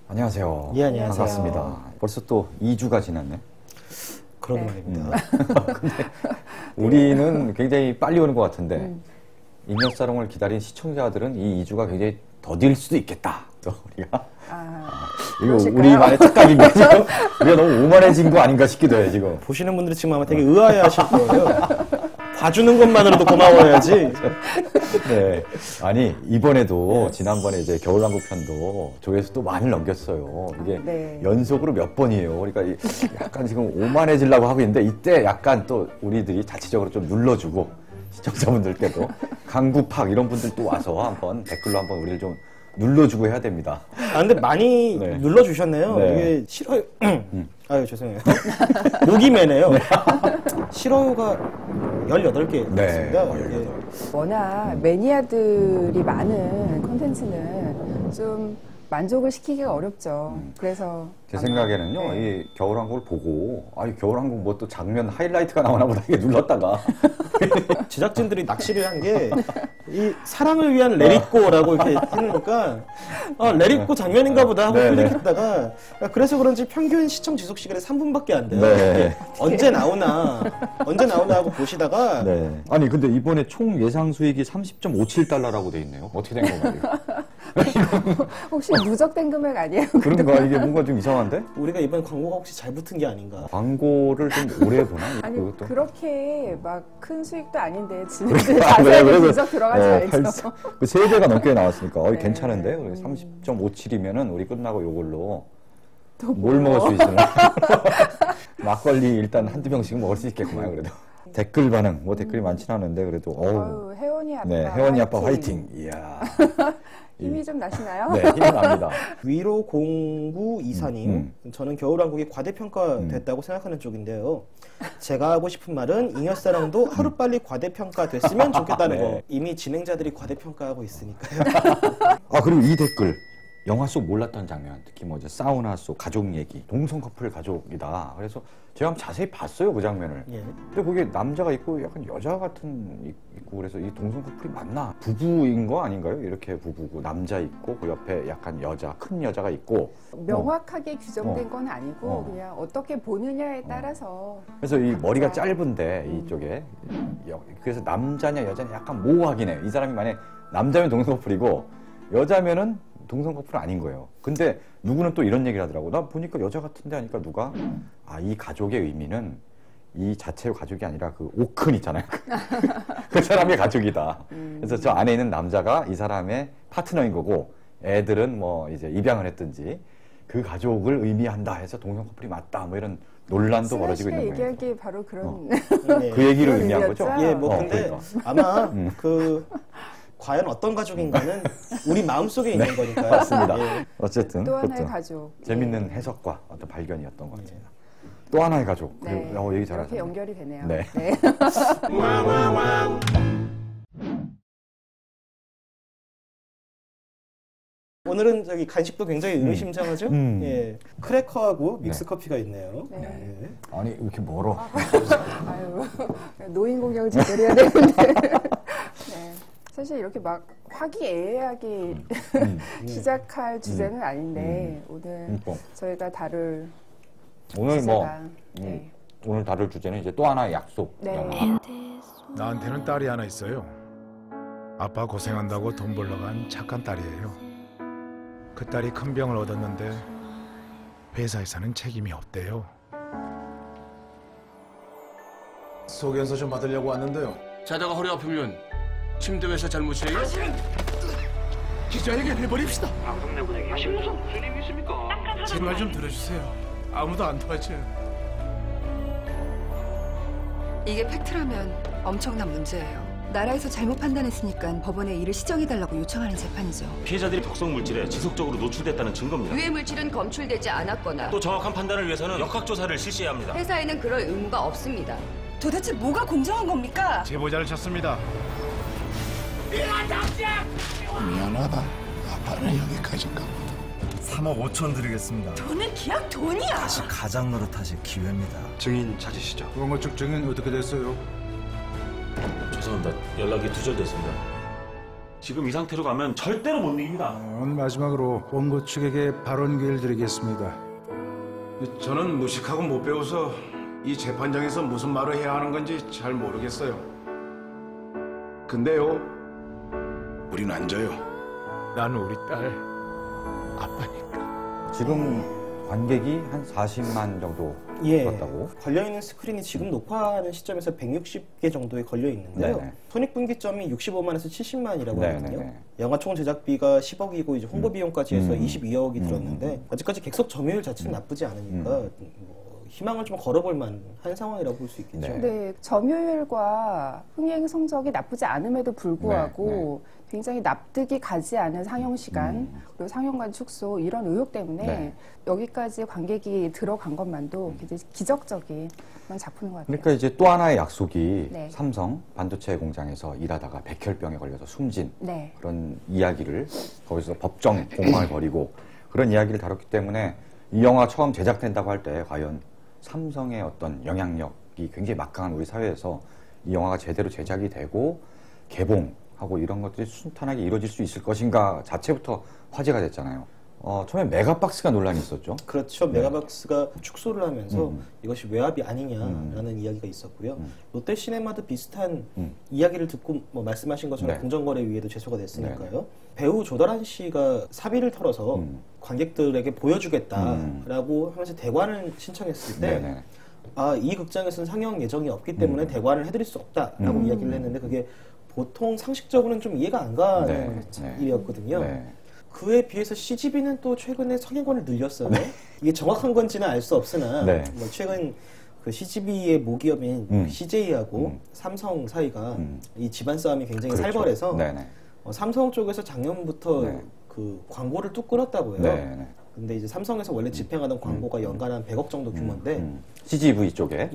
안녕하세요. 예, 안녕하세요. 반갑습니다. 벌써 또 2주가 지났네. 그런 말입니다. 근데 우리는 굉장히 빨리 오는 것 같은데 인력사롱을 기다린 시청자들은 이 2주가 굉장히 더딜 수도 있겠다. 또 우리가 이거 그러실까요? 우리만의 착각인가 지금? 우리가 너무 오만해진 거 아닌가 싶기도 해 지금. 보시는 분들이 지금 아마 되게 의아해하실 거예요. 봐주는 것만으로도 고마워야지. 네. 아니 이번에도 지난번에 이제 겨울왕국 편도 조회수 또 많이 넘겼어요. 이게 네. 연속으로 몇 번이에요. 그러니까 약간 지금 오만해지려고 하고 있는데 이때 약간 또 우리들이 자체적으로 좀 눌러주고 시청자분들께도 강구팍 이런 분들 또 와서 한번 댓글로 한번 우리를 좀 눌러주고 해야 됩니다. 아, 근데 많이 네. 눌러주셨네요. 네. 이게 싫어요. 아유, 죄송해요. 목이 매네요. 싫어요가 18개 네. 있습니다. 18. 워낙 매니아들이 많은 콘텐츠는 좀 만족을 시키기가 어렵죠. 그래서 제 생각에는요, 네. 이 겨울왕국을 보고, 이 겨울왕국 뭐 또 장면 하이라이트가 나오나 보다 이게 눌렀다가. 제작진들이 낚시를 한 게 이 사랑을 위한 레릿고라고 이렇게 해놓으니까 레릿고 장면인가 보다 하고 네, 클릭했다가 그래서 그런지 평균 시청 지속 시간이 3분밖에 안 돼요. 네. 언제 나오나 하고 보시다가 네. 아니, 근데 이번에 총 예상 수익이 30.57달러라고 돼 있네요. 어떻게 된 건가요? 혹시 누적된 금액 아니에요? 그런가? 이게 뭔가 좀 이상한데? 우리가 이번 광고가 혹시 잘 붙은 게 아닌가. 광고를 좀 오래 보나? 아니 그것도? 그렇게 막 큰 수익도 아닌데 진짜 그래, 자세히 그래. 누적 들어가지 않죠. 그 3배가 넘게 나왔으니까 네. 괜찮은데? 30.57이면은 우리 끝나고 요걸로 또 뭘 뭐. 먹을 수 있으나? 막걸리 일단 한두 병씩은 먹을 수 있겠구만 그래도. 댓글 반응, 뭐 댓글이 많진 않은데 그래도 아유, 혜원이 아빠 네, 혜원이 아빠 화이팅. 이야. 힘이 좀 나시나요? 네, 힘이 납니다. 위로 0924님, 저는 겨울왕국이 과대평가됐다고 생각하는 쪽인데요. 제가 하고 싶은 말은 잉여사랑도 하루빨리 과대평가됐으면 좋겠다는 네. 거. 이미 진행자들이 과대평가하고 있으니까요. 그리고 이 댓글. 영화 속 몰랐던 장면, 특히 뭐 이제 사우나 속 가족 얘기, 동성 커플 가족이다. 그래서 제가 한번 자세히 봤어요, 그 장면을. 예. 근데 거기에 남자가 있고 약간 여자 같은 있고 그래서 이 동성 커플이 맞나? 부부인 거 아닌가요? 이렇게 부부고 남자 있고 그 옆에 약간 여자, 큰 여자가 있고. 명확하게 규정된 건 아니고 어. 그냥 어떻게 보느냐에 따라서 그래서 이 머리가 각자. 짧은데 이쪽에 그래서 남자냐 여자냐 약간 모호하긴 해요. 이 사람이 만약에 남자면 동성 커플이고 여자면은 동성 커플은 아닌 거예요. 근데 누구는 또 이런 얘기를 하더라고. 나 보니까 여자 같은데 하니까 누가 이 가족의 의미는 이 자체의 가족이 아니라 그 오큰 있잖아요. 그 사람의 가족이다. 그래서 저 안에 있는 남자가 이 사람의 파트너인 거고 애들은 뭐 이제 입양을 했든지 그 가족을 의미한다 해서 동성 커플이 맞다. 뭐 이런 논란도 벌어지고 있는 거예요. 얘기할 게 바로 그런 네. 그 얘기를 그런 의미한 의미였죠? 거죠? 예, 뭐 근데 그러니까. 아마 과연 어떤 가족인가는 우리 마음속에 있는 거니까요. 맞습니다. 예. 어쨌든 또 하나의 그것도 가족. 재밌는 해석과 어떤 발견이었던 것 같습니다. 또 하나의 가족. 네. 그리고 얘기 이렇게 잘하셨네요. 연결이 되네요. 네. 오늘은 저기 간식도 굉장히 의미심장하죠? 음. 예. 크래커하고 믹스 커피가 있네요. 네. 예. 아니 왜 이렇게 멀어? 아유, 노인 공격을 제대로 해야 되는데. 네. 사실 이렇게 막 화기애애하게 시작할 주제는 아닌데 오늘 저희가 다룰 오늘 뭐 주제가 네. 오늘 다룰 주제는 이제 또 하나의 약속 네. 영화. 나한테는 딸이 하나 있어요. 아빠 고생한다고 돈 벌러 간 착한 딸이에요. 그 딸이 큰 병을 얻었는데 회사에서는 책임이 없대요. 소견서 좀 받으려고 왔는데요. 자다가 허리 아프면 침대 회사 잘못이에요? 기자에게 내버립시다. 방송 내보내기 무슨 일이 있습니까? 제 말 좀 들어주세요. 아무도 안 도와줘요. 이게 팩트라면 엄청난 문제예요. 나라에서 잘못 판단했으니까 법원에 이를 시정해달라고 요청하는 재판이죠. 피해자들이 독성 물질에 지속적으로 노출됐다는 증거입니다. 유해 물질은 검출되지 않았거나 또 정확한 판단을 위해서는 역학조사를 실시해야 합니다. 회사에는 그럴 의무가 없습니다. 도대체 뭐가 공정한 겁니까? 제보자를 찾습니다. 미안하다. 아빠는 여기까지인가 보다. 3억 5천 드리겠습니다. 돈은 기약 돈이야. 다시 가장 노릇하실 기회입니다. 증인 찾으시죠. 그런 것 중 증인 어떻게 됐어요? 죄송합니다. 연락이 두절됐습니다. 지금 이 상태로 가면 절대로 못 이깁니다. 오늘 마지막으로 원고 측에게 발언 기회를 드리겠습니다. 저는 무식하고 못 배워서 이 재판장에서 무슨 말을 해야 하는 건지 잘 모르겠어요. 근데요, 우린 앉아요. 난 우리 딸 아빠니까. 지금 관객이 한 40만 정도 들었다고. 걸려있는 스크린이 지금 녹화하는 시점에서 160개 정도에 걸려있는데요. 네네. 손익분기점이 65만에서 70만이라고 네네네. 하거든요. 영화 총 제작비가 10억이고 이제 홍보 비용까지 해서 22억이 들었는데 아직까지 객석 점유율 자체는 나쁘지 않으니까 뭐 희망을 좀 걸어볼 만한 상황이라고 볼 수 있겠죠. 네, 점유율과 흥행 성적이 나쁘지 않음에도 불구하고 굉장히 납득이 가지 않은 상영 시간 그리고 상영관 축소 이런 의혹 때문에 여기까지 관객이 들어간 것만도 굉장히 기적적인 그런 작품인 것 같아요. 그러니까 이제 또 하나의 약속이 네. 삼성 반도체 공장에서 일하다가 백혈병에 걸려서 숨진 네. 그런 이야기를 거기서 법정 공방을 벌이고 그런 이야기를 다뤘기 때문에 이 영화 처음 제작된다고 할 때 과연 삼성의 어떤 영향력이 굉장히 막강한 우리 사회에서 이 영화가 제대로 제작이 되고 개봉하고 이런 것들이 순탄하게 이루어질 수 있을 것인가 자체부터 화제가 됐잖아요. 처음에 메가박스가 논란이 있었죠. 그렇죠. 메가박스가 축소를 하면서 이것이 외압이 아니냐라는 이야기가 있었고요. 롯데시네마도 비슷한 이야기를 듣고 뭐 말씀하신 것처럼 공정거래위에도 제소가 됐으니까요. 배우 조달한 씨가 사비를 털어서 관객들에게 보여주겠다라고 하면서 대관을 신청했을 때 이 극장에서는 상영 예정이 없기 때문에 대관을 해드릴 수 없다라고 이야기를 했는데 그게 보통 상식적으로는 좀 이해가 안 가는 일이었거든요. 그에 비해서 CGV는 또 최근에 상영관을 늘렸어요. 이게 정확한 건지는 알 수 없으나 뭐 최근 그 CGV의 모기업인 CJ하고 삼성 사이가 이 집안 싸움이 굉장히 살벌해서 삼성 쪽에서 작년부터 그 광고를 뚝 끊었다고 해요. 근데 이제 삼성에서 원래 집행하던 광고가 연간 한 100억 정도 규모인데 CGV 쪽에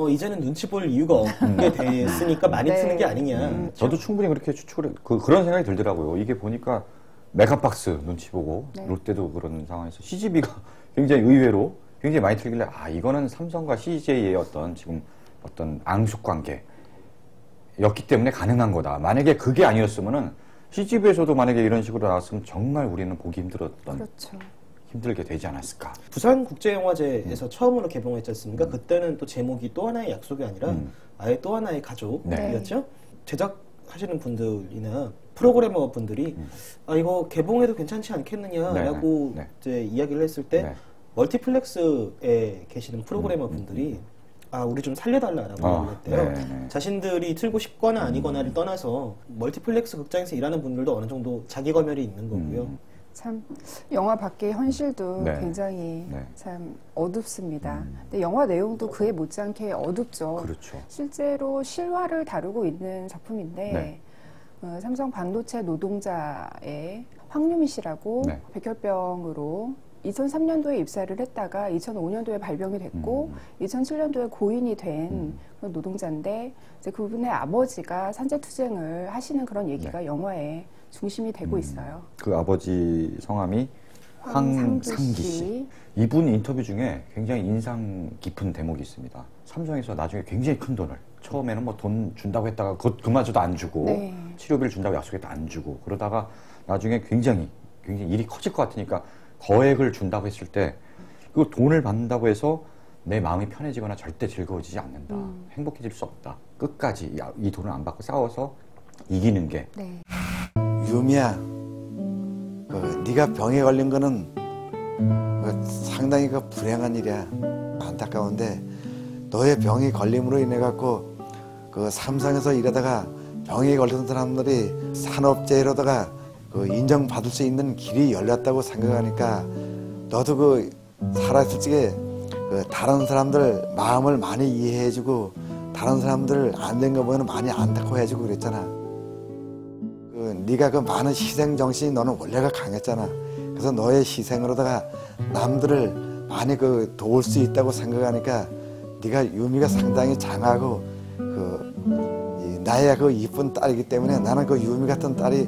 이제는 눈치 볼 이유가 없게 됐으니까 많이 트는 게 아니냐. 저도 충분히 그렇게 추측을 그런 생각이 들더라고요. 이게 보니까 메가박스 눈치 보고 롯데도 그런 상황에서 CGV가 굉장히 의외로 굉장히 많이 틀길래 이거는 삼성과 CJ의 지금 어떤 앙숙 관계였기 때문에 가능한 거다. 만약에 그게 아니었으면은 CGV에서도 만약에 이런 식으로 나왔으면 정말 우리는 보기 힘들었던 힘들게 되지 않았을까. 부산국제영화제에서 처음으로 개봉했지 않습니까? 그때는 또 제목이 또 하나의 약속이 아니라 아예 또 하나의 가족이었죠. 제작하시는 분들이나 프로그래머 분들이 이거 개봉해도 괜찮지 않겠느냐라고 이제 이야기를 했을 때 멀티플렉스에 계시는 프로그래머 분들이 우리 좀 살려달라라고 얘기했대요. 자신들이 틀고 싶거나 아니거나를 떠나서 멀티플렉스 극장에서 일하는 분들도 어느 정도 자기 검열이 있는 거고요. 참 영화 밖의 현실도 굉장히 참 어둡습니다. 근데 영화 내용도 그에 못지않게 어둡죠. 그렇죠. 실제로 실화를 다루고 있는 작품인데 삼성 반도체 노동자의 황유미 씨라고 백혈병으로 2003년도에 입사를 했다가 2005년도에 발병이 됐고 2007년도에 고인이 된 그런 노동자인데 이제 그분의 아버지가 산재투쟁을 하시는 그런 얘기가 영화의 중심이 되고 있어요. 그 아버지 성함이 황상기 씨. 이분 인터뷰 중에 굉장히 인상 깊은 대목이 있습니다. 삼성에서 나중에 굉장히 큰 돈을 처음에는 뭐 돈 준다고 했다가 그마저도 안 주고 치료비를 준다고 약속했다 안 주고 그러다가 나중에 굉장히 일이 커질 것 같으니까 거액을 준다고 했을 때 그 돈을 받는다고 해서 내 마음이 편해지거나 절대 즐거워지지 않는다. 행복해질 수 없다. 끝까지 이 돈을 안 받고 싸워서 이기는 게. 유미야, 네가 병에 걸린 거는 상당히 불행한 일이야. 안타까운데 너의 병이 걸림으로 인해 갖고 그 삼성에서 일하다가 병에 걸린 사람들이 산업재해로다가 인정받을 수 있는 길이 열렸다고 생각하니까 너도 살아있을 적에 다른 사람들 마음을 많이 이해해주고 다른 사람들 안 된 거 보면 많이 안타까워해주고 그랬잖아. 네가 많은 희생 정신이 너는 원래가 강했잖아. 그래서 너의 희생으로다가 남들을 많이 도울 수 있다고 생각하니까 네가 유미가 상당히 장하고 나의 이쁜 딸이기 때문에 나는 유미 같은 딸이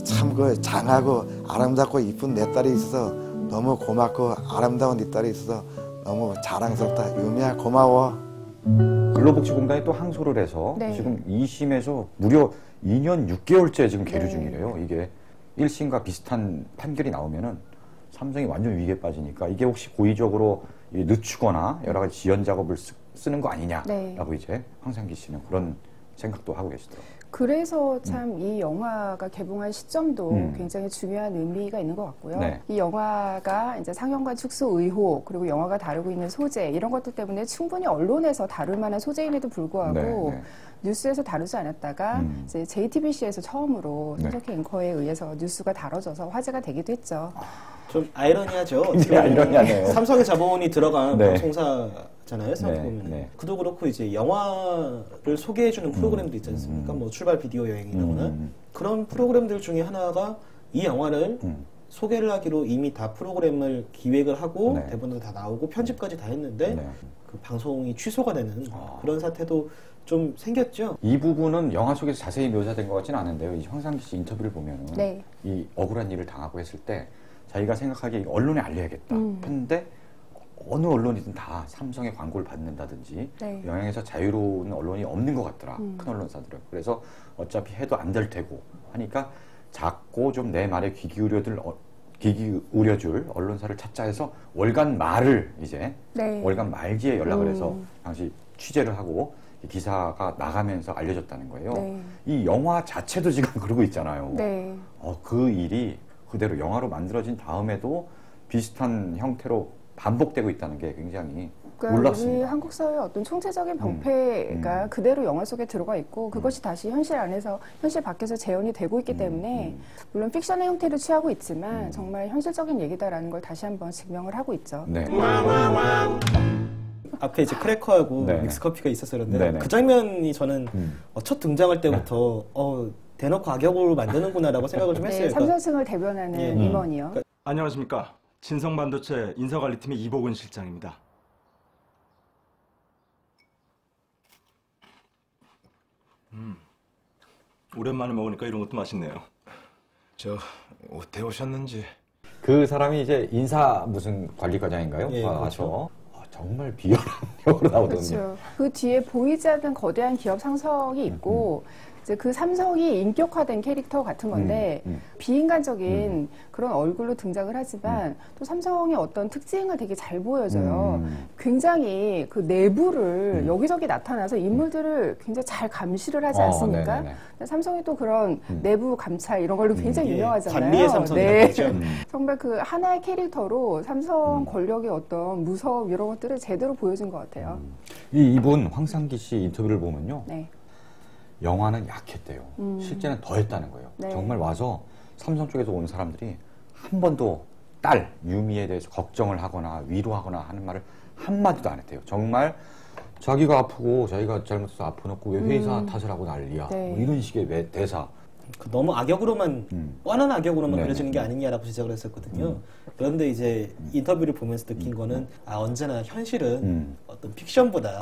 참 장하고 아름답고 이쁜 내 딸이 있어서 너무 고맙고 아름다운 네 딸이 있어서 너무 자랑스럽다. 유미야 고마워. 근로복지공단이 또 항소를 해서 네. 지금 2심에서 무려 2년 6개월째 지금 계류 중이래요. 이게 1심과 비슷한 판결이 나오면은 삼성이 완전 위기에 빠지니까 이게 혹시 고의적으로 늦추거나 여러 가지 지연 작업을 쓰는 거 아니냐라고 이제 황상기 씨는 그런 생각도 하고 계시더라고요. 그래서 참 이 영화가 개봉한 시점도 굉장히 중요한 의미가 있는 것 같고요. 네. 이 영화가 이제 상영관 축소 의혹 그리고 영화가 다루고 있는 소재 이런 것들 때문에 충분히 언론에서 다룰 만한 소재임에도 불구하고 뉴스에서 다루지 않았다가 이제 JTBC에서 처음으로 손석희 앵커에 의해서 뉴스가 다뤄져서 화제가 되기도 했죠. 좀 아이러니하죠. 아이러니하네요. 삼성의 자본이 들어간 방송사잖아요. 생각해보면. 네. 그도 그렇고 이제 영화를 소개해주는 프로그램도 있지 않습니까? 뭐 출발 비디오 여행이라거나 그런 프로그램들 중에 하나가 이 영화를 소개를 하기로 이미 다 프로그램을 기획을 하고 대본도 다 나오고 편집까지 다 했는데 그 방송이 취소가 되는 그런 사태도 좀 생겼죠. 이 부분은 영화 속에서 자세히 묘사된 것 같지는 않은데요. 이 황상기 씨 인터뷰를 보면은 이 억울한 일을 당하고 했을 때 자기가 생각하기에 언론에 알려야겠다 했는데 어느 언론이든 다 삼성의 광고를 받는다든지 영향에서 자유로운 언론이 없는 것 같더라. 큰 언론사들은. 그래서 어차피 해도 안 될 테고 하니까 작고 좀 내 말에 귀 기울여줄 언론사를 찾자 해서 월간 말을 이제 월간 말기에 연락을 해서 당시 취재를 하고 기사가 나가면서 알려졌다는 거예요. 이 영화 자체도 지금 그러고 있잖아요. 그 일이 그대로 영화로 만들어진 다음에도 비슷한 형태로 반복되고 있다는 게 굉장히 놀랍습니다. 우리 한국 사회의 어떤 총체적인 병폐가 그대로 영화 속에 들어가 있고 그것이 다시 현실 안에서 현실 밖에서 재현이 되고 있기 때문에 물론 픽션의 형태를 취하고 있지만 정말 현실적인 얘기다라는 걸 다시 한번 증명을 하고 있죠. 앞에 이제 크래커하고 믹스커피가 있어서 그런데 그 장면이 저는 첫 등장할 때부터 대놓고 악역으로 만드는구나라고 생각을 좀 했어요. 삼성승을 대변하는 임원이요. 안녕하십니까. 진성반도체 인사관리팀의 이복은 실장입니다. 오랜만에 먹으니까 이런 것도 맛있네요. 저 어떻게 오셨는지. 그 사람이 이제 인사 무슨 관리과장인가요? 그렇죠. 정말 비열한 역으로 나오거든요. 그렇죠. 그 뒤에 보이지 않는 거대한 기업 상성이 있고 이제 그 삼성이 인격화된 캐릭터 같은 건데 비인간적인 그런 얼굴로 등장을 하지만 또 삼성의 어떤 특징을 되게 잘 보여줘요. 굉장히 그 내부를 여기저기 나타나서 인물들을 굉장히 잘 감시를 하지 않습니까? 삼성이 또 그런 내부 감찰 이런 걸로 굉장히 유명하잖아요. 관리의 삼성이라고 하죠. 정말 그 하나의 캐릭터로 삼성 권력의 어떤 무서움 이런 것들을 제대로 보여준 것 같아요. 이분 황상기 씨 인터뷰를 보면요. 영화는 약했대요. 실제는 더 했다는 거예요. 정말 와서 삼성 쪽에서 온 사람들이 한 번도 딸 유미에 대해서 걱정을 하거나 위로하거나 하는 말을 한마디도 안 했대요. 정말 자기가 아프고 자기가 잘못해서 아파놓고 왜 회사 탓을 하고 난리야. 뭐 이런 식의 대사. 너무 악역으로만 뻔한 악역으로만 그려지는 게 아니냐라고 지적을 했었거든요. 그런데 이제 인터뷰를 보면서 느낀 거는 언제나 현실은 어떤 픽션보다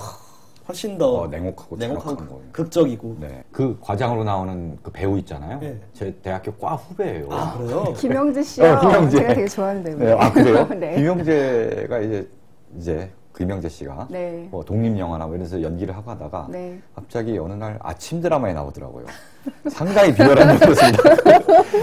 훨씬 더 냉혹하고 극적이고. 그 과장으로 나오는 그 배우 있잖아요. 제 대학교 과 후배예요. 아, 그래요? 김영재 씨요. 김영재. 제가 되게 좋아하는 배우예요. 그래요? 김영재가 이제 김영재 씨가 뭐 독립영화나 뭐 이래서 연기를 하고 하다가 갑자기 어느 날 아침 드라마에 나오더라고요. 상당히 비열한 모습입니다.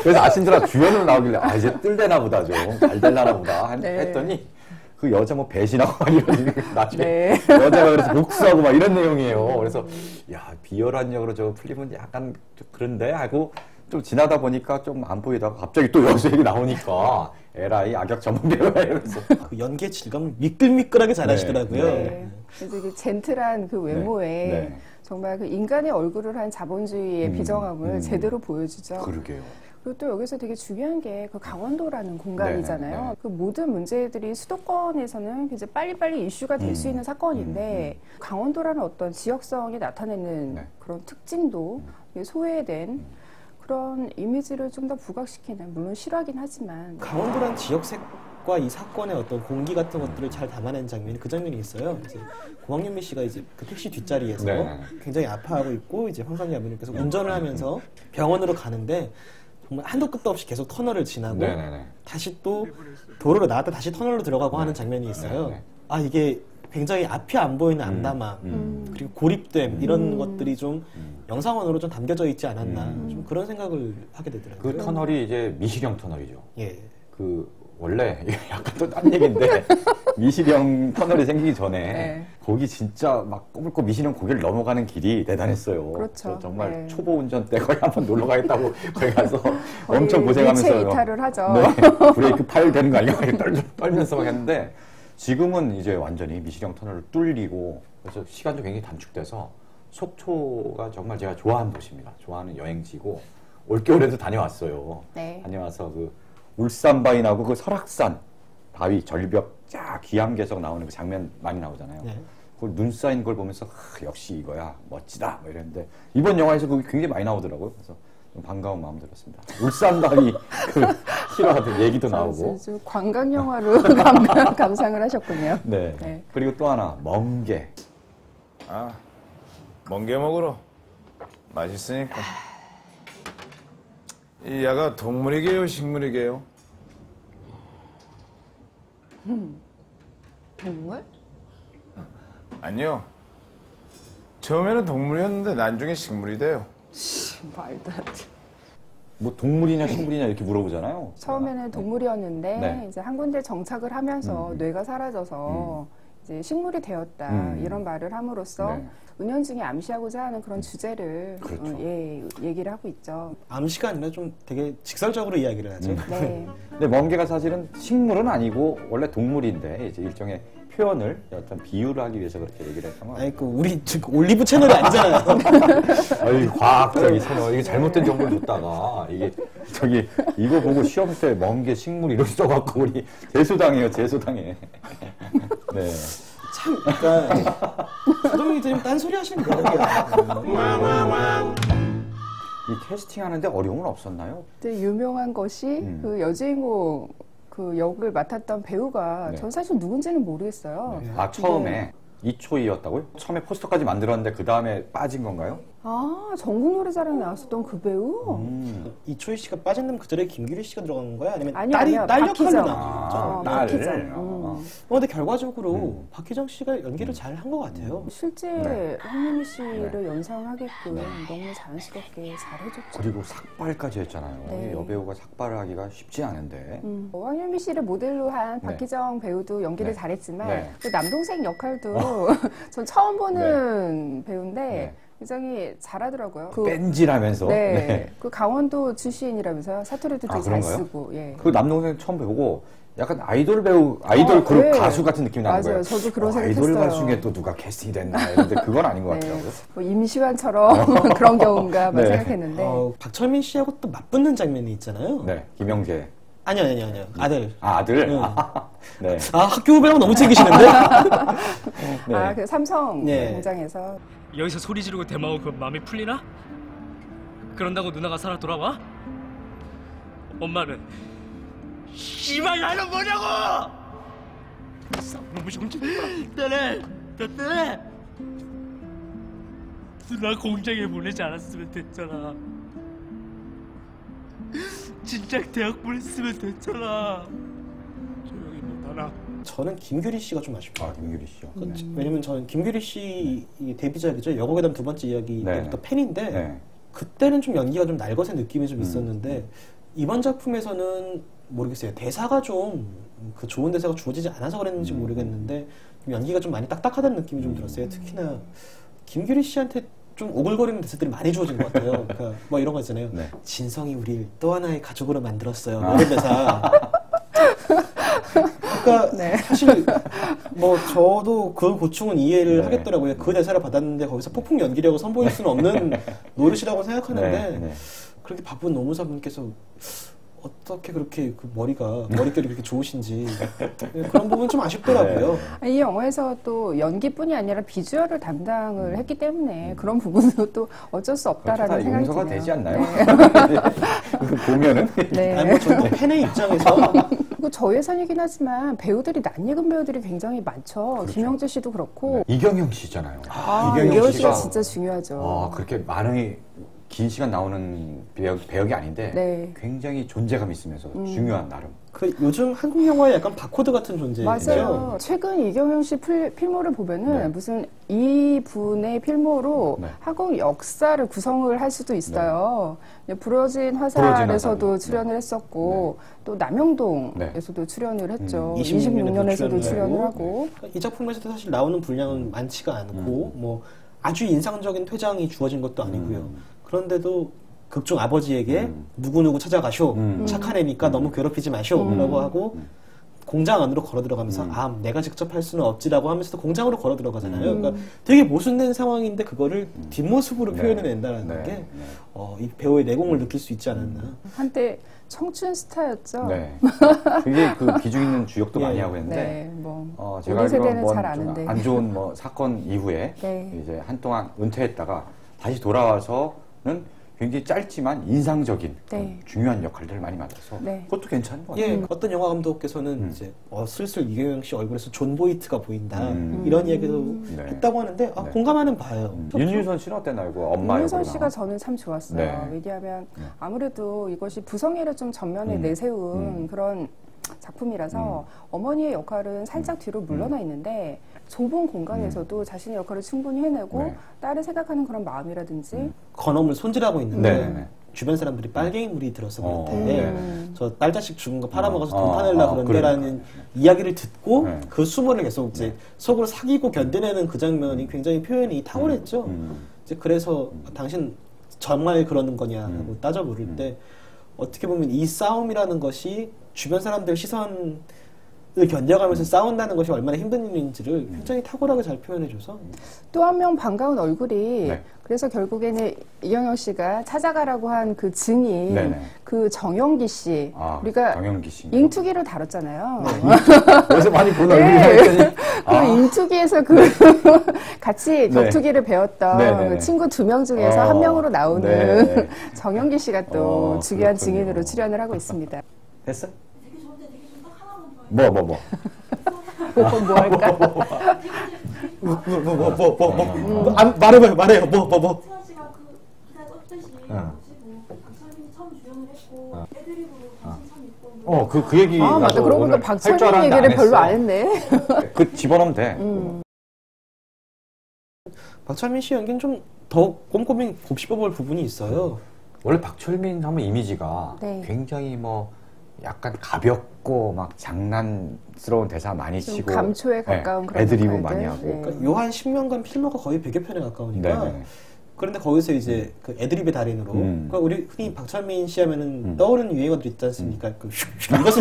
그래서 아침 드라마 주연으로 나오길래 이제 뜰대나 보다 좀 잘 될라나 보다 했더니 그 여자 뭐 배신하고 막 이런 나중에 여자가 그래서 복수하고 막 이런 내용이에요. 그래서 야 비열한 역으로 저 풀리면 약간 좀 그런데 하고 좀 지나다 보니까 좀 안 보이다가 갑자기 또 여자 얘기 나오니까 에라이 악역 전문 배우야 이러면서 그 연기의 질감을 미끌미끌하게 잘하시더라고요. 그래서 이게 젠틀한 그 외모에 정말 그 인간의 얼굴을 한 자본주의의 비정함을 제대로 보여주죠. 그러게요. 그리고 또 여기서 되게 중요한 게 그 강원도라는 공간이잖아요. 그 모든 문제들이 수도권에서는 이제 빨리빨리 이슈가 될 수 있는 사건인데 강원도라는 어떤 지역성이 나타내는 그런 특징도 소외된 그런 이미지를 좀 더 부각시키는, 물론 실화긴 하지만 강원도라는 지역색과 이 사건의 어떤 공기 같은 것들을 잘 담아낸 장면이 그 장면이 있어요. 이제 고학년미 씨가 이제 그 택시 뒷자리에서 굉장히 아파하고 있고 이제 황상기 아버님께서 운전을 하면서 병원으로 가는데 정말 한도 끝도 없이 계속 터널을 지나고 다시 또 도로로 나왔다 다시 터널로 들어가고 하는 장면이 있어요. 이게 굉장히 앞이 안 보이는 암담함 그리고 고립됨 이런 것들이 좀 영상원으로 좀 담겨져 있지 않았나 좀 그런 생각을 하게 되더라고요. 그 터널이 이제 미시령 터널이죠. 예. 그 원래 약간 또 딴 얘기인데 미시령 터널이 생기기 전에 네. 거기 진짜 막 꼬불꼬 미시령 고개를 넘어가는 길이 대단했어요. 그렇죠. 정말 네. 초보 운전 때 거기 한번 놀러 가겠다고 거기 가서 거의 엄청 고생하면서 일체 이탈을 하죠. 네, 브레이크 파일 되는 거 아닌가 떨면서 막 했는데 지금은 이제 완전히 미시령 터널을 뚫리고 그래서 시간도 굉장히 단축돼서 속초가 정말 제가 좋아하는 도시입니다. 좋아하는 여행지고 올겨울에도 다녀왔어요. 네. 다녀와서 그 울산바위나고 그 설악산 바위 절벽 쫙 귀암계석 나오는 그 장면 많이 나오잖아요. 네. 그걸 눈 쌓인 걸 보면서 역시 이거야 멋지다 뭐 이랬는데 이번 영화에서 그게 굉장히 많이 나오더라고요. 그래서 좀 반가운 마음 들었습니다. 울산바위 그 실화들 얘기도 나오고 관광 영화로 감상을 하셨군요. 네. 네. 그리고 또 하나 멍게. 아, 멍게 먹으러 맛있으니까. 이 야가 동물이게요, 식물이게요? 동물? 아니요. 처음에는 동물이었는데 나중에 식물이 돼요. 말도 안 돼. 뭐 동물이냐 식물이냐 이렇게 물어보잖아요. 처음에는 동물이었는데 네. 이제 한 군데 정착을 하면서 뇌가 사라져서 이제 식물이 되었다 이런 말을 함으로써 네. 은연중에 암시하고자 하는 그런 주제를 그렇죠. 얘기를 하고 있죠. 암시가 아니라 좀 되게 직설적으로 이야기를 하죠. 네. 근데 멍게가 사실은 식물은 아니고 원래 동물인데 이제 일종의 표현을 어떤 비유를 하기 위해서 그렇게 얘기를 했던 거. 아니 그 우리 지금 올리브 채널이 아니잖아요. 아이 과학적인 채널 이게 잘못된 정보를 줬다가 이게 저기 이거 보고 시험 때 멍게 식물 이렇게 써갖고 우리 재수당해요 재수당해. 네. 참, 그러니까 감독님이 딴소리 하시는 거예요. 이 캐스팅 하는데 어려움은 없었나요? 이제 유명한 것이 그 여주인공 그 역을 맡았던 배우가 네. 전 사실 누군지는 모르겠어요. 아 처음에 이초희였다고요? 처음에 포스터까지 만들었는데 그 다음에 빠진 건가요? 아 전국 노래자랑에 나왔었던 그 배우? 이초희 씨가 빠진 그 자리에 김규리 씨가 들어간 거야? 아니면 아니요, 딸이 아니요. 딸 역할로 박희정. 나왔죠? 딸. 박희정. 근데 결과적으로 박희정 씨가 연기를 잘 한 것 같아요. 실제 네. 황유미 씨를 연상하게끔 너무 자연스럽게 잘해줬죠. 그리고 삭발까지 했잖아요. 네. 여배우가 삭발을 하기가 쉽지 않은데. 황유미 씨를 모델로 한 네. 박희정 배우도 연기를 네. 잘했지만 네. 그 남동생 역할도 전 처음 보는 배우인데 네. 굉장히 잘하더라고요. 그, 뺀질하면서. 네. 네. 그 강원도 출신이라면서요. 사투리도 되게 잘 그런가요? 쓰고. 예. 그 남동생 처음 배우고 약간 아이돌 배우, 아이돌 그룹 네. 가수 같은 느낌이 나는 맞아요. 거예요. 저도 그런 아이돌 생각했어요. 가수 중에 또 누가 캐스팅이 됐나 이런데 그건 아닌 것 네. 같더라고요. 뭐 임시완처럼 그런 경우인가 막 네. 생각했는데. 박철민 씨하고 또 맞붙는 장면이 있잖아요. 네, 김영재. 아니요. 아들. 아, 아들? 응. 네. 아, 학교 후배랑 너무 챙기시는데? 네. 아, 그 삼성 네. 공장에서 여기서 소리 지르고 대마하고 그 마음이 풀리나? 그런다고 누나가 살아 돌아와? 엄마는 씨발 나는 뭐냐고! 쌍놈의 정신 때려! 누나 공장에 보내지 않았으면 됐잖아. 진짜 대학 보냈으면 됐잖아. 조용히 못하나? 저는 김규리 씨가 좀 아쉽다. 아, 김규리 씨요. 네. 왜냐면 저는 김규리 씨 이 데뷔작이죠. 여고괴담 두 번째 이야기 네. 때부터 팬인데 네. 그때는 좀 연기가 좀 날것의 느낌이 좀 있었는데 이번 작품에서는 모르겠어요. 대사가 좀 그 좋은 대사가 주어지지 않아서 그랬는지 모르겠는데 좀 연기가 좀 많이 딱딱하다는 느낌이 좀 들었어요. 특히나 김규리 씨한테 좀 오글거리는 대사들이 많이 주어진 것 같아요. 그러니까 뭐 이런 거 있잖아요. 네. 진성이 우리를 또 하나의 가족으로 만들었어요. 뭐 이런 대사. 그러니까 네. 사실 뭐 저도 그 고충은 이해를 네. 하겠더라고요. 그 대사를 받았는데 거기서 폭풍 연기력을 선보일 수는 없는 노릇이라고 생각하는데 네, 네. 그렇게 바쁜 노무사분께서 어떻게 그렇게 그 머릿결이 그렇게 좋으신지 그런 부분 좀 아쉽더라고요. 네. 이 영화에서 또 연기뿐이 아니라 비주얼을 담당을 했기 때문에 그런 부분도 또 어쩔 수 없다라는 생각이 용서가 드네요. 되지 않나요? 네. 보면은 네. 아니 뭐 저도 팬의 입장에서 그리고 저예산이긴 하지만 배우들이 낯익은 배우들이 굉장히 많죠. 그렇죠. 김영재 씨도 그렇고 이경영 씨잖아요. 이경영 씨가 진짜 중요하죠. 그렇게 많이 긴 시간 나오는 배역이 아닌데 네. 굉장히 존재감 있으면서 중요한 나름. 그 요즘 한국 영화의 약간 바코드 같은 존재죠. 맞아요. 최근 이경영 씨 필모를 보면은 네. 무슨 이분의 필모로 네. 한국 역사를 구성을 할 수도 있어요. 부러진 화살에서도 출연을 했었고 또 남영동에서도 출연을 했죠. 26년에서도 출연을 하고 이 작품에서도 사실 나오는 분량은 많지가 않고 뭐 아주 인상적인 퇴장이 주어진 것도 아니고요. 그런데도 극중 아버지에게 누구누구 찾아가쇼. 착한 애니까 너무 괴롭히지 마쇼. 라고 하고 공장 안으로 걸어 들어가면서 아 내가 직접 할 수는 없지라고 하면서도 공장으로 걸어 들어가잖아요. 그러니까 되게 모순된 상황인데 그거를 뒷모습으로 표현해낸다는 게 이 배우의 내공을 느낄 수 있지 않았나. 한때 청춘 스타였죠. 네. 되게 그 기중 있는 주역도 많이 하고 했는데 네, 뭐 제가 우리 세대는 알기로 잘 아는데 안 좋은 뭐 사건 이후에 네. 이제 한동안 은퇴했다가 다시 돌아와서는 굉장히 짧지만 인상적인 중요한 역할들을 많이 맡아서 그것도 괜찮은 것 같아요. 어떤 영화 감독께서는 이제 슬슬 이경영 씨 얼굴에서 존 보이트가 보인다 이런 얘기도 했다고 하는데 공감하는 바예요. 윤유선 씨는 어땠나요? 그 엄마 윤유선 씨가 저는 참 좋았어요. 네. 왜냐하면 아무래도 이것이 부성애를 좀 전면에 내세운 그런 작품이라서 어머니의 역할은 살짝 뒤로 물러나 있는데 좁은 공간에서도 자신의 역할을 충분히 해내고 딸을 생각하는 그런 마음이라든지 건어물 손질하고 있는데 주변 사람들이 빨갱이물이 들어서 그런데 저 딸 자식 죽은 거 팔아먹어서 돈 타내려고 그런데라는 이야기를 듣고 그 수모를 계속 이제 속으로 사귀고 견뎌내는 그 장면이 굉장히 표현이 탁월했죠. 이제 그래서 당신 정말 그러는 거냐고 따져 물을 때 어떻게 보면 이 싸움이라는 것이 주변 사람들 시선을 견뎌가면서 싸운다는 것이 얼마나 힘든 일인지를 굉장히 탁월하게 잘 표현해줘서 또 한 명 반가운 얼굴이 그래서 결국에는 이경영 씨가 찾아가라고 한 그 증인 그 정영기 씨 우리가 정영기 씨. 잉투기를 다뤘잖아요. 그래서 많이 보는 얼굴이 그 잉투기에서 그 같이 격투기를 배웠던 그 친구 2명 중에서 한 명으로 나오는 정영기 씨가 또 중요한 증인으로 출연을 하고 있습니다. 됐어? 뭐 할까? 말해요. 뭐. 승환 씨가 그 기사에 썼듯이 박철민이 처음 주연을 했고 애드립으로 당신 참 예뻐. 그 얘기 맞다. 그러고 보니까 박철민 얘기를 별로 안 했네. 그 집어넣으면 돼. 박철민 씨 연기는 좀 더 꼼꼼히 곱씹어볼 부분이 있어요. 원래 박철민 하면 이미지가 굉장히 뭐 약간 가볍고 막 장난스러운 대사 많이 치고 감초에 가까운 그런 애드리브 많이 하고 그러니까 요 한 10년간 필모가 거의 100여 편에 가까우니까 그런데 거기서 이제 그 애드립의 달인으로 그러니까 우리 흔히 박철민 씨 하면은 떠오르는 유행어들 있지 않습니까? 그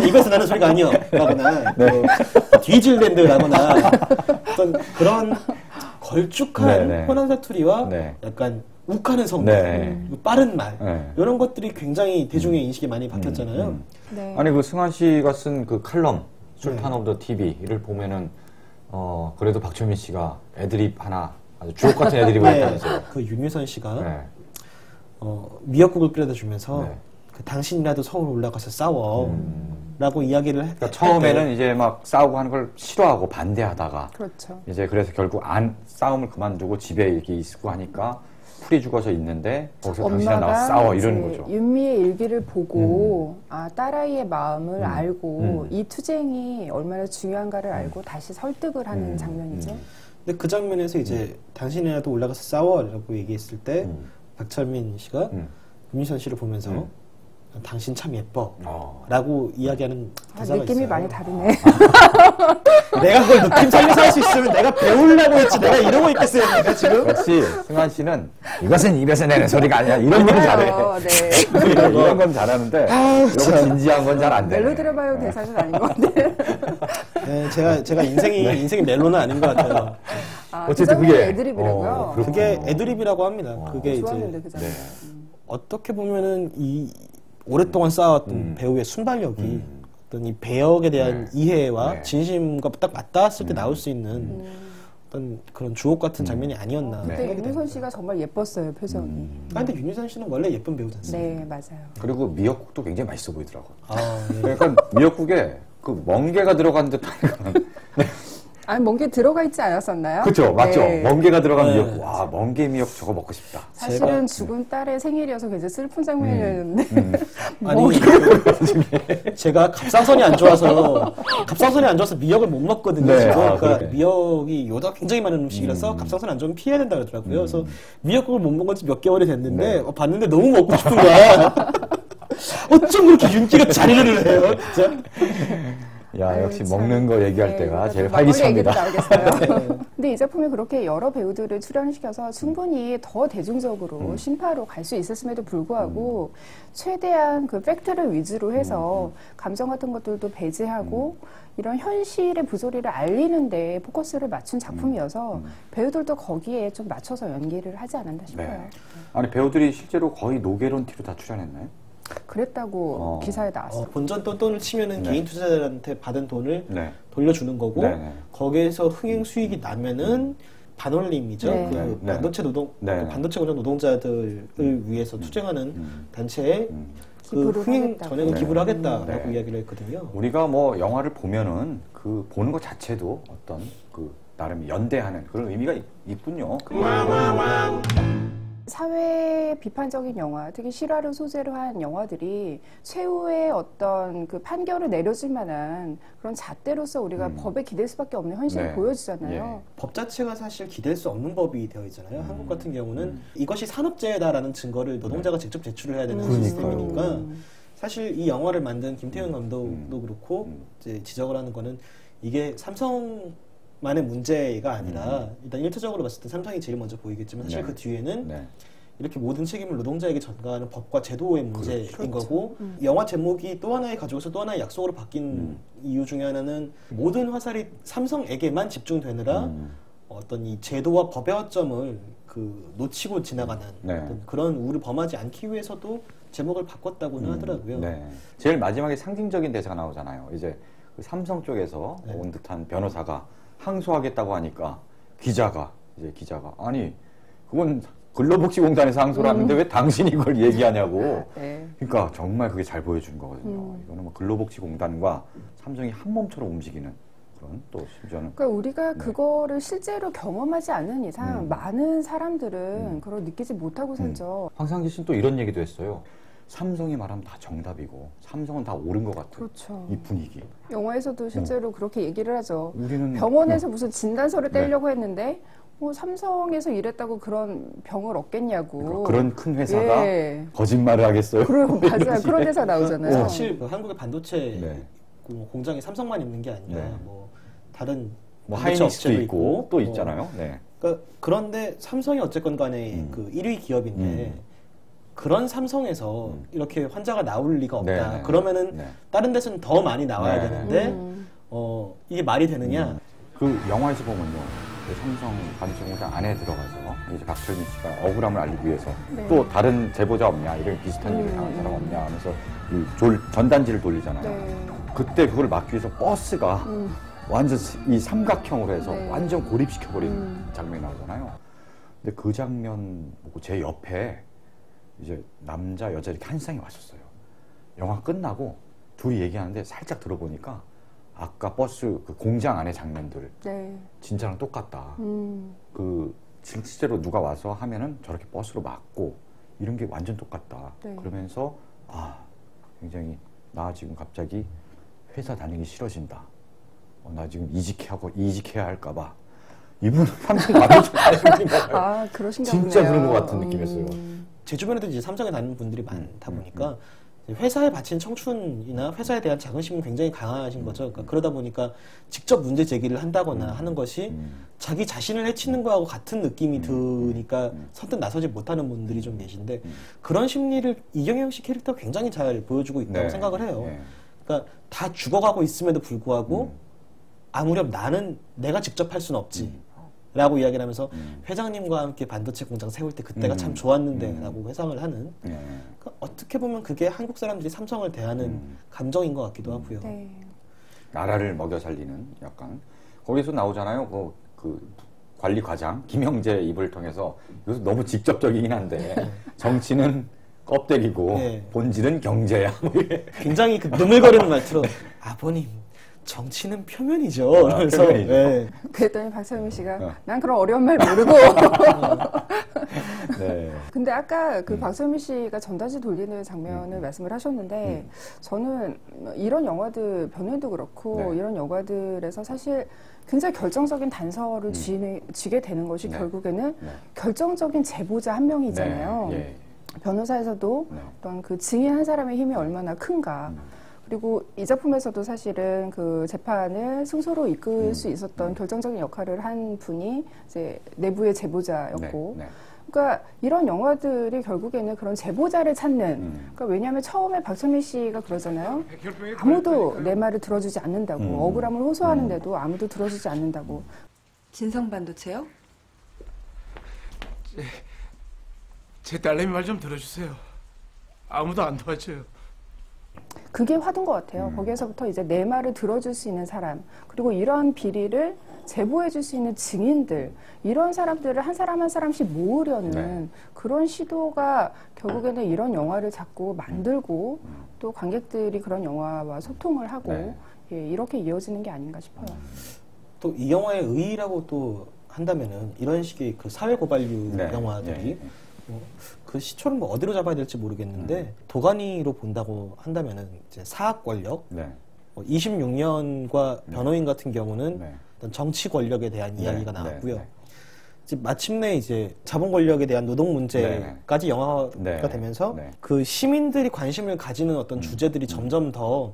이것은 나는 소리가 아니여 라거나 뒤질랜드라거나 어떤 그런 걸쭉한 호남 사투리와 약간 욱하는 성공, 빠른 말 이런 것들이 굉장히 대중의 인식에 많이 박혔잖아요. 아니 그 승환 씨가 쓴 그 칼럼 술탄 오브 더 TV를 보면은 그래도 박철민 씨가 애드립 하나 아주 주옥 같은 애드립을 했다면서요. 그 윤유선 씨가 미역국을 끓여다 주면서 그 당신이라도 서울 올라가서 싸워 라고 이야기를 그러니까 처음에는 이제 막 싸우고 하는 걸 싫어하고 반대하다가 그렇죠. 이제 그래서 결국 싸움을 그만두고 집에 이렇게 있고 하니까 풀이 죽어서 있는데 거기서 당신이랑 나와서 싸워 이러는 거죠. 윤미의 일기를 보고 딸아이의 마음을 알고 이 투쟁이 얼마나 중요한가를 알고 다시 설득을 하는 장면이죠. 근데 그 장면에서 이제 당신이라도 올라가서 싸워라고 얘기했을 때 박철민 씨가 윤미선 씨를 보면서 당신 참 예뻐 라고 이야기하는 대사가 느낌이 있어요. 많이 다르네. 내가 그걸 느낌 살려서 할 수 있으면 내가 배우려고 했지 내가 이러고 있겠어요 내가 지금. 역시 승환 씨는 이것은 입에서 내는 소리가 아니야 이런 건 잘해. 이런 건 잘하는데 이런 진지한 건 잘 안 돼. 멜로드라마용 대사는 아닌 것 같아. 제가 인생이 멜로는 아닌 것 같아요. 어쨌든 그게 애드립이라고요? 그게 애드립이라고 합니다. 그게 좋았는데 이제 그 장면. 어떻게 보면은 이 오랫동안 쌓아왔던 배우의 순발력이 어떤 이 배역에 대한 이해와 진심과 딱 맞닿았을 때 나올 수 있는 어떤 그런 주옥 같은 장면이 아니었나. 그때 윤유선 씨가 정말 예뻤어요 표정이. 근데 윤유선 씨는 원래 예쁜 배우지 않습니까? 네 맞아요. 그리고 미역국도 굉장히 맛있어 보이더라고. 그러니까 미역국에 그 멍게가 들어간 듯한 아니, 멍게 들어가 있지 않았었나요? 그렇죠, 맞죠. 네. 멍게가 들어간 미역. 와, 멍게 미역 저거 먹고 싶다. 사실은 죽은 딸의 생일이어서 굉장히 슬픈 장면이었는데. 아니, 제가 갑상선이 안 좋아서 미역을 못 먹거든요. 네, 지금. 아, 그러니까 그래. 미역이 요도가 굉장히 많은 음식이라서 갑상선 안 좋으면 피해야 된다 그러더라고요. 그래서 미역국을 못 먹은 지 몇 개월이 됐는데 봤는데 너무 먹고 싶은 거야. 어쩜 그렇게 윤기가 자리를 해요, 진짜. 야, 역시 먹는 거 얘기할 때가 제일 막걸리 활기찹니다. 얘기도 나오겠어요. 근데 이 작품이 그렇게 여러 배우들을 출연시켜서 충분히 더 대중적으로 신파로 갈 수 있었음에도 불구하고 최대한 그 팩트를 위주로 해서 감정 같은 것들도 배제하고 이런 현실의 부조리를 알리는데 포커스를 맞춘 작품이어서 배우들도 거기에 좀 맞춰서 연기를 하지 않았나 싶어요. 네. 아니, 배우들이 실제로 거의 노게론티로 다 출연했나요? 그랬다고 기사에 나왔어요. 본전 돈을 치면은 네. 개인 투자자들한테 받은 돈을 네. 돌려주는 거고 네. 거기에서 흥행 수익이 나면은 반올림이죠. 네. 그 네. 반도체 네. 반도체 공장 노동자들을 위해서 투쟁하는 단체에 그 흥행 하겠다고. 전액을 네. 기부를 하겠다라고 네. 이야기를 했거든요. 우리가 뭐 영화를 보면은 그 보는 것 자체도 어떤 그 나름 연대하는 그런 의미가 있군요. 사회 비판적인 영화, 특히 실화를 소재로 한 영화들이 최후의 어떤 그 판결을 내려줄 만한 그런 잣대로서 우리가 법에 기댈 수밖에 없는 현실을 네. 보여주잖아요. 법 자체가 사실 기댈 수 없는 법이 되어 있잖아요. 한국 같은 경우는 이것이 산업재해다라는 증거를 노동자가 직접 제출을 해야 되는 시스템이니까 사실 이 영화를 만든 김태훈 감독도 그렇고 이제 지적을 하는 거는 이게 삼성만의 문제가 아니라 일단 일차적으로 봤을 때 삼성이 제일 먼저 보이겠지만 사실 그 뒤에는 이렇게 모든 책임을 노동자에게 전가하는 법과 제도의 문제인 거고 영화 제목이 또 하나의 가족에서 또 하나의 약속으로 바뀐 이유 중에 하나는 모든 화살이 삼성에게만 집중되느라 어떤 이 제도와 법의 허점을 그 놓치고 지나가는 어떤 그런 우를 범하지 않기 위해서도 제목을 바꿨다고는 하더라고요. 네. 제일 마지막에 상징적인 대사가 나오잖아요. 이제 그 삼성 쪽에서 온 듯한 변호사가 항소하겠다고 하니까 기자가 아니 그건 근로복지공단에서 항소를 하는데 왜 당신이 이걸 얘기하냐고. 그러니까 정말 그게 잘 보여주는 거거든요. 이거는 뭐 근로복지공단과 삼성이 한 몸처럼 움직이는 그런 또 심지어는. 그러니까 우리가 그거를 실제로 경험하지 않는 이상 많은 사람들은 그걸 느끼지 못하고 살죠. 황상기 씨는 또 이런 얘기도 했어요. 삼성이 말하면 다 정답이고 삼성은 다 옳은 것 같은 그렇죠. 이 분위기. 영화에서도 실제로 그렇게 얘기를 하죠. 우리는 병원에서 무슨 진단서를 떼려고 했는데 삼성에서 일했다고 그런 병을 얻겠냐고. 그런 큰 회사가 거짓말을 하겠어요? 맞아요. 그런 데서 나오잖아요. 사실 그 한국의 반도체 공장에 삼성만 있는 게 아니라 뭐 다른 뭐 하이닉스도 있고 또 있잖아요. 그러니까 그런데 삼성이 어쨌건 간에 그 1위 기업인데 그런 삼성에서 이렇게 환자가 나올 리가 없다. 그러면은 다른 데서는 더 많이 나와야 되는데 이게 말이 되느냐? 그 영화에서 보면요. 그 삼성 반도체 공장 안에 들어가서 이제 박철민 씨가 억울함을 알리기 위해서 또 다른 제보자 없냐, 이런 비슷한 일을 당한 사람 없냐 하면서 이 전단지를 돌리잖아요. 그때 그걸 막기 위해서 버스가 완전 이 삼각형으로 해서 완전 고립시켜버린 장면이 나오잖아요. 근데 그 장면 보고 제 옆에 이제 남자, 여자 이렇게 한 쌍이 왔었어요. 영화 끝나고 둘이 얘기하는데 살짝 들어보니까 아까 버스 그 공장 안의 장면들 진짜랑 똑같다. 그 실제로 누가 와서 하면은 저렇게 버스로 막고 이런 게 완전 똑같다. 그러면서 굉장히 나 지금 갑자기 회사 다니기 싫어진다. 나 지금 이직해야 할까봐. 이분 삼성 반도체 아, 그러신가 진짜 보네요. 그런 것 같은 느낌이었어요. 제 주변에도 이제 삼성에 다니는 분들이 많다 보니까 회사에 바친 청춘이나 회사에 대한 자긍심은 굉장히 강하신 거죠. 그러니까 그러다 보니까 직접 문제 제기를 한다거나 하는 것이 자기 자신을 해치는 거하고 같은 느낌이 드니까 선뜻 나서지 못하는 분들이 좀 계신데 그런 심리를 이경영 씨 캐릭터가 굉장히 잘 보여주고 있다고 생각을 해요. 그러니까 다 죽어가고 있음에도 불구하고 아무렴 나는 내가 직접 할 수는 없지. 라고 이야기를 하면서 회장님과 함께 반도체 공장 세울 때 그때가 참 좋았는데 라고 회상을 하는 그러니까 어떻게 보면 그게 한국 사람들이 삼성을 대하는 감정인 것 같기도 하고요. 나라를 먹여 살리는 약간 거기서 나오잖아요. 그 관리 과장 김형재 입을 통해서 이것도 너무 직접적이긴 한데 정치는 껍데기고 본질은 경제야. 굉장히 그 느물거리는 말투로 아버님 정치는 표면이죠. 그래서 표면이죠. 네. 그랬더니 박철민 씨가 난 그런 어려운 말 모르고. 네. 근데 아까 그 박철민 씨가 전단지 돌리는 장면을 말씀을 하셨는데 저는 이런 영화들 변호인도 그렇고 이런 영화들에서 사실 굉장히 결정적인 단서를 쥐게 되는 것이 결국에는 결정적인 제보자 한 명이잖아요. 변호사에서도 어떤 그 증인 한 사람의 힘이 얼마나 큰가. 그리고 이 작품에서도 사실은 그 재판을 승소로 이끌 수 있었던 결정적인 역할을 한 분이 이제 내부의 제보자였고. 그러니까 이런 영화들이 결국에는 그런 제보자를 찾는. 그러니까 왜냐하면 처음에 박철민 씨가 그러잖아요. 아무도 내 말을 들어주지 않는다고. 억울함을 호소하는데도 아무도 들어주지 않는다고. 진성 반도체요? 제 딸내미 말 좀 들어주세요. 아무도 안 도와줘요. 그게 화두인 것 같아요. 거기에서부터 이제 내 말을 들어줄 수 있는 사람, 그리고 이런 비리를 제보해줄 수 있는 증인들, 이런 사람들을 한 사람 한 사람씩 모으려는 그런 시도가 결국에는 이런 영화를 자꾸 만들고 또 관객들이 그런 영화와 소통을 하고 예, 이렇게 이어지는 게 아닌가 싶어요. 또 이 영화의 의의라고 또 한다면은 이런 식의 그 사회 고발류 영화들이 그 시초를 뭐 어디로 잡아야 될지 모르겠는데 도가니로 본다고 한다면은 이제 사학 권력, 26년과 변호인 같은 경우는 어떤 정치 권력에 대한 이야기가 나왔고요. 이제 마침내 이제 자본 권력에 대한 노동 문제까지 영화가 되면서 그 시민들이 관심을 가지는 어떤 주제들이 점점 더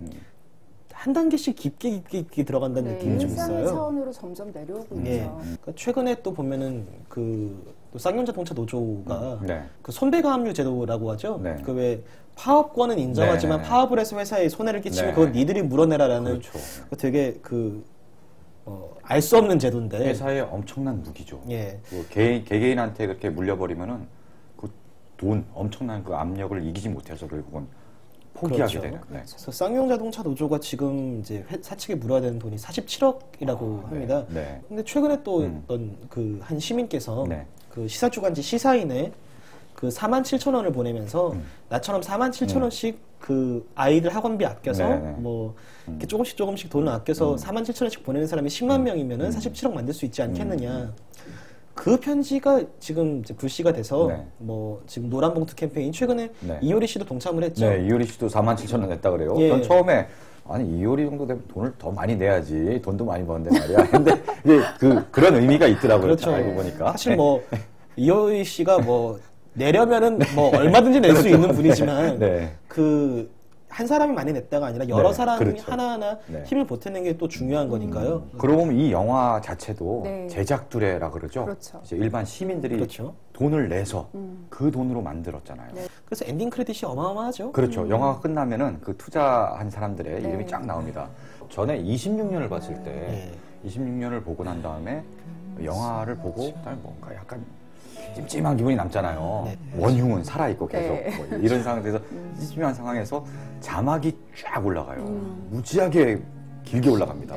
한 단계씩 깊게 들어간다는 느낌이 좀 있어요. 일상의 차원으로 점점 내려오고 있죠. 그러니까 최근에 또 보면은 그 또 쌍용자동차 노조가 그 손배가압류 제도라고 하죠. 그 왜 파업권은 인정하지만 파업을 해서 회사에 손해를 끼치면 그건 니들이 물어내라라는 되게 그 알 수 없는 제도인데 회사의 엄청난 무기죠. 뭐 개개인한테 그렇게 물려버리면은 그 돈 엄청난 그 압력을 이기지 못해서 결국은 포기하게 되는. 그래서 쌍용자동차 노조가 지금 이제 사측에 물어야 되는 돈이 47억이라고 합니다. 근데 최근에 또 어떤 그 한 시민께서 그 시사주간지 시사인에 그 47,000원을 보내면서 나처럼 47,000원씩 그 아이들 학원비 아껴서 뭐 이렇게 조금씩 돈을 아껴서 47,000원씩 보내는 사람이 10만 명이면은 47억 만들 수 있지 않겠느냐. 그 편지가 지금 이제 불씨가 돼서 뭐 지금 노란봉투 캠페인 최근에 이효리 씨도 동참을 했죠. 이효리 씨도 47,000원 냈다 그래요. 전 처음에 아니 이효리 정도 되면 돈을 더 많이 내야지 돈도 많이 버는데 말이야. 근데 이게 그런 의미가 있더라고요. 그렇죠. 알고 보니까 사실 뭐 이효리 씨가 뭐 내려면은 뭐 얼마든지 낼 수 있는 분이지만 그 한 사람이 많이 냈다가 아니라 여러 사람이 하나하나 힘을 보태는 게 또 중요한 거니까요. 그러고 보면 이 영화 자체도 제작 두레라 그러죠. 이제 일반 시민들이 돈을 내서 그 돈으로 만들었잖아요. 그래서 엔딩 크레딧이 어마어마하죠. 그렇죠. 영화가 끝나면은 그 투자한 사람들의 이름이 쫙 나옵니다. 전에 26년을 봤을 때 26년을 보고 난 다음에 영화를 보고 그다음에 뭔가 약간 찜찜한 기분이 남잖아요. 원흉은 살아있고 계속 뭐 이런 상황에서 찜찜한 상황에서 자막이 쫙 올라가요. 무지하게 길게 올라갑니다.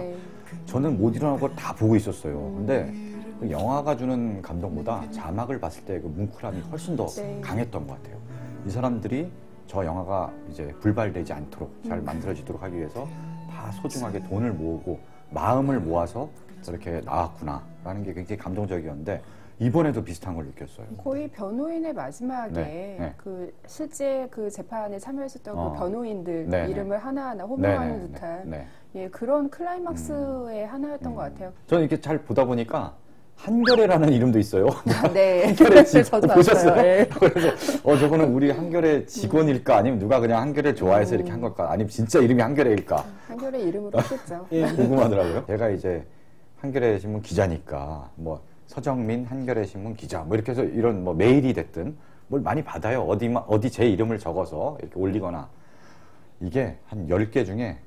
저는 못 일어나는 걸 다 보고 있었어요. 근데 그 영화가 주는 감동보다 자막을 봤을 때 그 뭉클함이 훨씬 더 강했던 것 같아요. 이 사람들이 저 영화가 이제 불발되지 않도록 잘 만들어지도록 하기 위해서 다 소중하게 돈을 모으고 마음을 모아서 저렇게 나왔구나라는 게 굉장히 감동적이었는데 이번에도 비슷한 걸 느꼈어요. 거의 변호인의 마지막에 그 실제 그 재판에 참여했었던 그 변호인들 이름을 하나하나 호명하는 듯한 그런 클라이막스의 하나였던 것 같아요. 저는 이렇게 잘 보다 보니까 한결애라는 이름도 있어요. 네. 한결애 직원 저도 보셨어요? 그래서 저거는 우리 한결애 직원일까 아니면 누가 그냥 한결애 좋아해서 이렇게 한 걸까 아니면 진짜 이름이 한결애일까? 한결애 이름으로 했겠죠. 궁금하더라고요. 제가 이제 한결애 신문 기자니까 뭐 서정민 한겨레 신문 기자 뭐 이렇게 해서 이런 뭐 메일이 됐든 뭘 많이 받아요. 어디 제 이름을 적어서 이렇게 올리거나 이게 한 10개 중에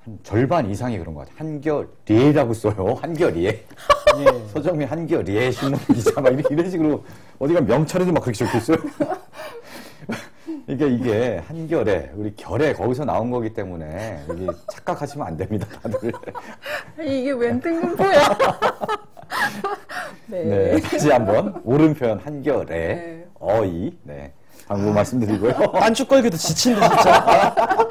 한 절반 이상이 그런 것 같아요. 한겨레라고 써요. 한겨레. 서정민 한겨레 신문 기자 막 이런 식으로 어디가 명찰에도 막 그렇게 적혀 있어요. 이게 한겨레 우리 결에 거기서 나온 거기 때문에 이게 착각하시면 안 됩니다. 다들. 이게 웬 뜬금포야. 다시 한번 옳은 표현 한결에 어이 방금 말씀드리고요. 안축 걸기도 지친다 진짜.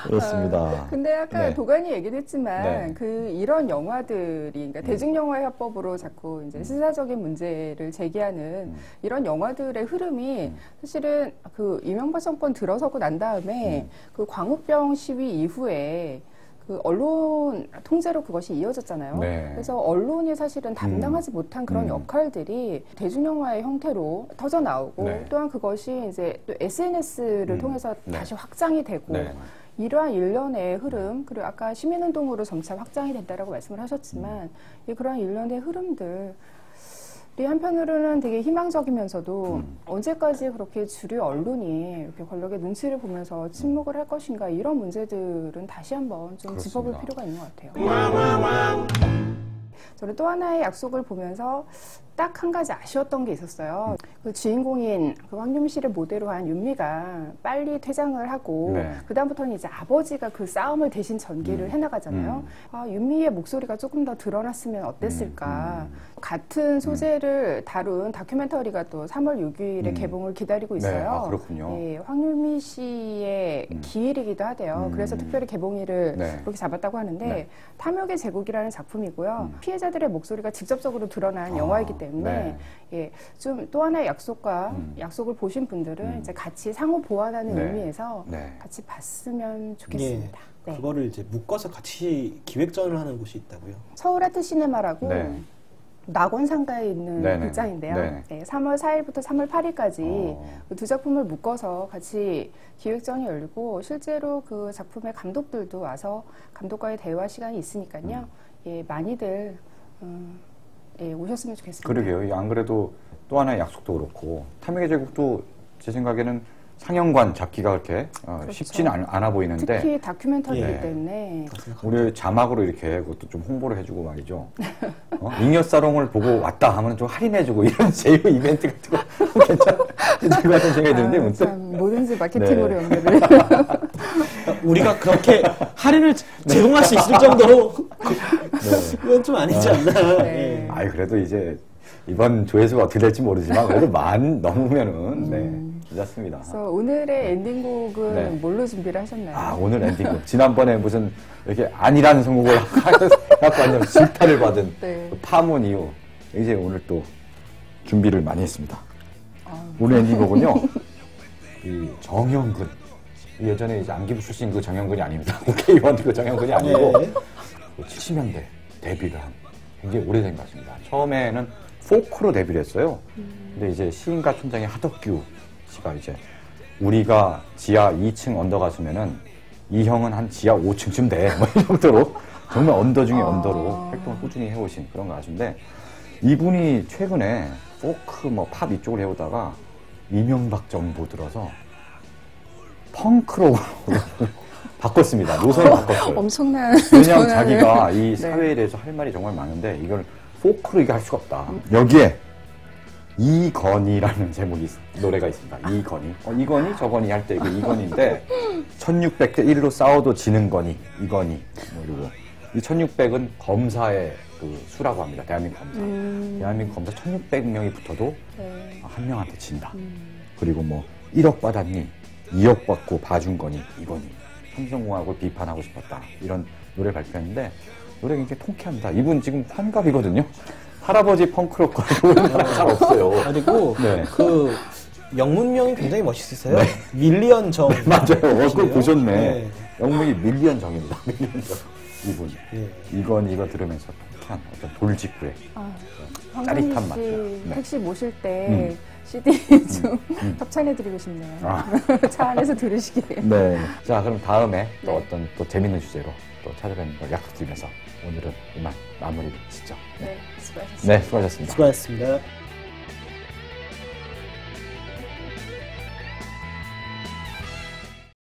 그렇습니다. 근데 아까 네. 도가니 얘기도 했지만 네. 이런 영화들이 그러니까 대중영화 협법으로 자꾸 이제 시사적인 문제를 제기하는 이런 영화들의 흐름이 사실은 그 이명박 정권 들어서고 난 다음에 그 광우병 시위 이후에 그 언론 통제로 그것이 이어졌잖아요. 네. 그래서 언론이 사실은 담당하지 못한 그런 역할들이 대중영화의 형태로 터져 나오고 네. 또한 그것이 이제 또 SNS를 통해서 네. 다시 확장이 되고 네. 이러한 일련의 흐름 그리고 아까 시민운동으로 점차 확장이 된다라고 말씀을 하셨지만 그러한 일련의 흐름들 이 한편으로는 되게 희망적이면서도 언제까지 그렇게 주류 언론이 이렇게 권력의 눈치를 보면서 침묵을 할 것인가 이런 문제들은 다시 한번 좀 그렇습니다. 짚어볼 필요가 있는 것 같아요. 저는 또 하나의 약속을 보면서 딱 한 가지 아쉬웠던 게 있었어요. 그 주인공인 그 황유미 씨를 모델로 한 윤미가 빨리 퇴장을 하고 네. 그다음부터는 이제 아버지가 그 싸움을 대신 전개를 해나가잖아요. 아, 윤미의 목소리가 조금 더 드러났으면 어땠을까. 같은 소재를 다룬 다큐멘터리가 또 3월 6일에 개봉을 기다리고 있어요. 네. 아, 그렇군요. 예, 황유미 씨의 기일이기도 하대요. 그래서 특별히 개봉일을 네. 그렇게 잡았다고 하는데 네. 탐욕의 제국이라는 작품이고요. 피해자들의 목소리가 직접적으로 드러난 영화이기 때문에 네. 예, 좀 또 하나의 약속과 약속을 보신 분들은 이제 같이 상호 보완하는 네. 의미에서 네. 같이 봤으면 좋겠습니다. 네. 그거를 이제 묶어서 같이 기획전을 하는 곳이 있다고요. 서울 아트 시네마라고 네. 낙원상가에 있는 네네. 극장인데요. 네. 네, 3월 4일부터 3월 8일까지 그 두 작품을 묶어서 같이 기획전이 열리고 실제로 그 작품의 감독들도 와서 감독과의 대화 시간이 있으니까요. 예, 많이들 예, 오셨으면 좋겠습니다. 그러게요. 안 그래도 또 하나의 약속도 그렇고 탐욕의 제국도 제 생각에는 상영관 잡기가 그렇게 그렇죠. 쉽지는 않아 보이는데 특히 다큐멘터리이기 네. 때문에 우리 자막으로 이렇게 그것도 좀 홍보를 해주고 말이죠. 잉여사롱을 보고 왔다 하면 좀 할인해주고 이런 제휴 이벤트 같은 거 괜찮을 것 같은 생각이 드는데 문득. 참 뭐든지 마케팅으로 네. 연결을. 우리가 그렇게 할인을 제공할 수 있을 정도로 그건 좀 아니지 않나. 네. 아이 그래도 이제 이번 조회수가 어떻게 될지 모르지만 그래도 만 넘으면은 네, 괜찮습니다. 그래서 오늘의 엔딩곡은 네. 뭘로 준비를 하셨나요? 아 오늘 엔딩곡 지난번에 무슨 이렇게 아니라는 선곡을 갖고 왔냐면 질타를 받은 네. 그 파문 이후 이제 오늘 또 준비를 많이 했습니다. 오늘 엔딩곡은요 이 정영근 예전에 이제 안기부 출신 그 정영근이 아닙니다. 국회의원 그 정영근이 아니고 네. 70년대 데뷔를 한 굉장히 오래된 가수입니다. 처음에는 포크로 데뷔를 했어요. 근데 이제 시인가 촌장의 하덕규 씨가 이제 우리가 지하 2층 언더 가수면은 이 형은 한 지하 5층쯤 돼. 뭐 이 정도로 정말 언더 중에 언더로 활동을 꾸준히 해오신 그런 가수인데 이분이 최근에 포크 뭐 팝 이쪽을 해오다가 이명박 정부 들어서 펑크로 바꿨습니다. 노선을 바꿨어요. 엄청난. 왜냐하면 자기가 이 네. 사회에 대해서 할 말이 정말 많은데 이걸 포크로 이게 할 수가 없다. 여기에 이건희라는 제목이 노래가 있습니다. 이건희. 이건희 저건희 할 때 이게 이건희인데 1600대 1로 싸워도 지는 거니 이건희. 뭐 이러고 이 1600은 검사의 그 수라고 합니다. 대한민국 검사. 대한민국 검사 1600명이 붙어도 네. 한 명한테 진다. 그리고 뭐 1억 받았니? 2억 받고 봐준 거니 이건희. 삼성공화국을 비판하고 싶었다. 이런 노래를 발표했는데 노래가 굉장히 통쾌합니다. 이분 지금 환갑이거든요. 할아버지 펑크로커 이런 사람 잘 없어요. 그리고 네. 그 영문명이 굉장히 멋있으세요. 네. 밀리언 정. 맞아요. 얼굴 보셨네. 네. 영문이 밀리언 정입니다. 밀리언 정. 이분. 네. 이거 들으면서 통쾌한 어떤 돌직구의 황건희 짜릿한 맛. 씨 네. 택시 모실 때 CD 좀 협찬해드리고 싶네요. 아. 차 안에서 들으시기에. 네. 자, 그럼 다음에 또 네. 어떤 또 재밌는 주제로 또 찾아뵙는 걸 약속드리면서 오늘은 이만 마무리 짓죠. 네, 수고하셨습니다. 네, 수고하셨습니다. 수고하셨습니다.